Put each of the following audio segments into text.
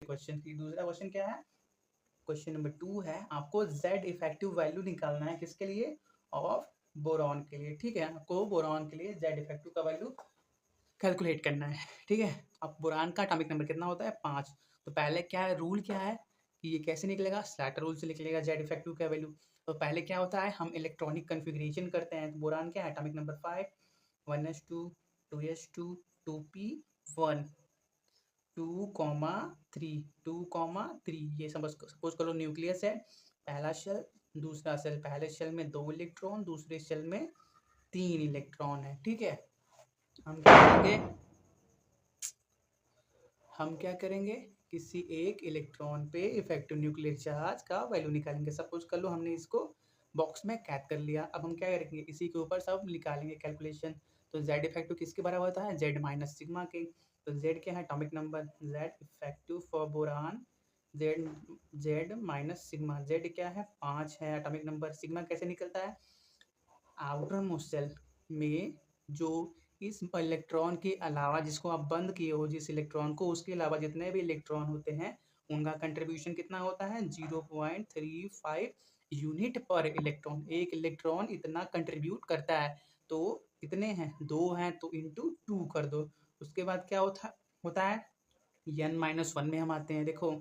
Question की। दूसरा question क्या है, क्वेश्चन नंबर 2 है, आपको Z इफेक्टिव वैल्यू निकालना है किसके लिए, ऑफ बोरॉन के लिए। ठीक है, आपको बोरॉन के लिए Z इफेक्टिव का वैल्यू कैलकुलेट करना है। ठीक है, अब बोरान का एटॉमिक नंबर कितना होता है, 5। तो पहले क्या है, रूल क्या है कि ये कैसे निकलेगा, स्लैटर रूल से निकलेगा Z इफेक्टिव का वैल्यू। तो पहले क्या होता है, हम इलेक्ट्रॉनिक कन्फिग्रेशन करते हैं। तो बोरान क्या है, atomic number 5, 1s2 2s2 2p1 2,3 2,3। ये सपोज करो न्यूक्लियस है, पहला शेल दूसरा शेल, पहले शेल में 2 इलेक्ट्रॉन, दूसरे शेल में 3 इलेक्ट्रॉन है। ठीक है, हम क्या करेंगे, किसी एक इलेक्ट्रॉन पे इफेक्टिव न्यूक्लियर चार्ज का वैल्यू निकालेंगे। सपोज कर लो हमने इसको बॉक्स में कैद कर लिया। अब हम क्या करेंगे, इसी के ऊपर सब निकालेंगे कैलकुलेशन। तो Z इफेक्टिव किसके बराबर होता है, Z माइनस सिग्मा के। तो Z क्या है, atomic number, Z effective for boron Z minus sigma. Z क्या है, 5 है एटॉमिक नंबर। सिग्मा कैसे निकलता है, आउटर मोस्ट शेल में जो इस इलेक्ट्रॉन के अलावा, जिसको आप बंद किए हो जिस इलेक्ट्रॉन को, उसके अलावा जितने भी इलेक्ट्रॉन होते हैं उनका कंट्रीब्यूशन कितना होता है, 0.35 यूनिट पर इलेक्ट्रॉन। एक इलेक्ट्रॉन इतना कंट्रीब्यूट करता है। तो कितने हैं, 2 हैं, तो इंटू 2 कर दो। उसके बाद क्या होता है, n-1 में हम आते हैं। देखो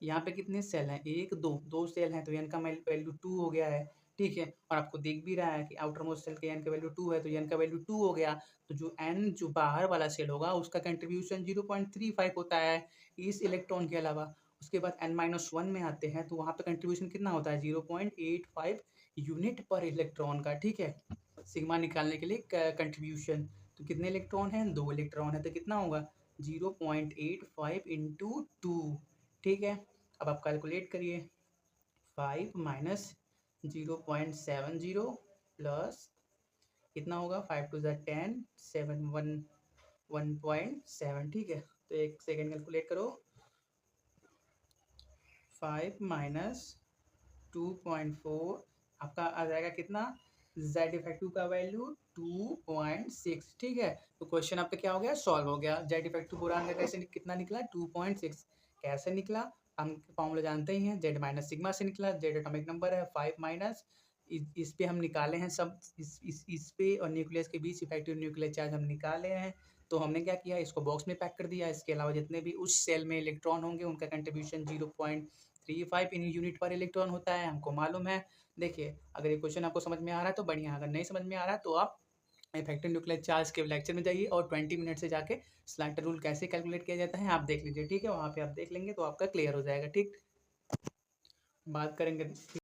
यहाँ पे कितने सेल हैं, 1 2 2 सेल हैं, तो n का वैल्यू 2 हो गया है। ठीक है, और आपको दिख भी रहा है कि आउटर मोस्ट सेल के n का वैल्यू 2 है, तो n का वैल्यू 2 हो गया। तो जो n जो बाहर वाला सेल होगा उसका कंट्रीब्यूशन 0.35 होता है इस इलेक्ट्रॉन के अलावा। उसके बाद n-1 में आते हैं, तो वहाँ पे कंट्रीब्यूशन कितना होता है, 0.85 यूनिट पर इलेक्ट्रॉन का। ठीक है, सिग्मा निकालने के लिए कंट्रीब्यूशन। तो कितने इलेक्ट्रॉन हैं, 2 इलेक्ट्रॉन है, तो कितना होगा 0.85 इंटू 2। ठीक है, अब आप कैलकुलेट करिए, 5 माइनस 0.70 प्लस कितना होगा, 5 टू ज़ा 10, 7 1.7। ठीक है, तो एक सेकेंड कैलकुलेट करो, 5 माइनस 2.4 आपका आ जाएगा कितना, Z इफेक्टिव का वैल्यू 2.6। ठीक है, तो क्वेश्चन आपका क्या हो गया, सॉल्व हो गया। Z इफेक्टिव बोरान का कैसे कितना निकला, 2.6। कैसे निकला, हम फॉर्मूला जानते ही हैं, Z माइनस सिग्मा से निकला। Z एटॉमिक नंबर है 5 माइनस, इस पे हम निकाले हैं सब, इस पे और न्यूक्लियस के बीच इफेक्टिव न्यूक्लियर चार्ज हम निकाले हैं। तो हमने क्या किया, इसको बॉक्स में पैक कर दिया। इसके अलावा जितने भी उस सेल में इलेक्ट्रॉन होंगे उनका कंट्रीब्यूशन 0.35 इन यूनिट पर इलेक्ट्रॉन होता है, हमको मालूम है। देखिए, अगर ये क्वेश्चन आपको समझ में आ रहा है तो बढ़िया, अगर नहीं समझ में आ रहा है तो आप इफेक्टिव न्यूक्लियर चार्ज के लेक्चर में जाइए और 20 मिनट से जाके स्लैटर रूल कैसे कैलकुलेट किया जाता है आप देख लीजिए। ठीक है, वहाँ पे आप देख लेंगे तो आपका क्लियर हो जाएगा। ठीक, बात करेंगे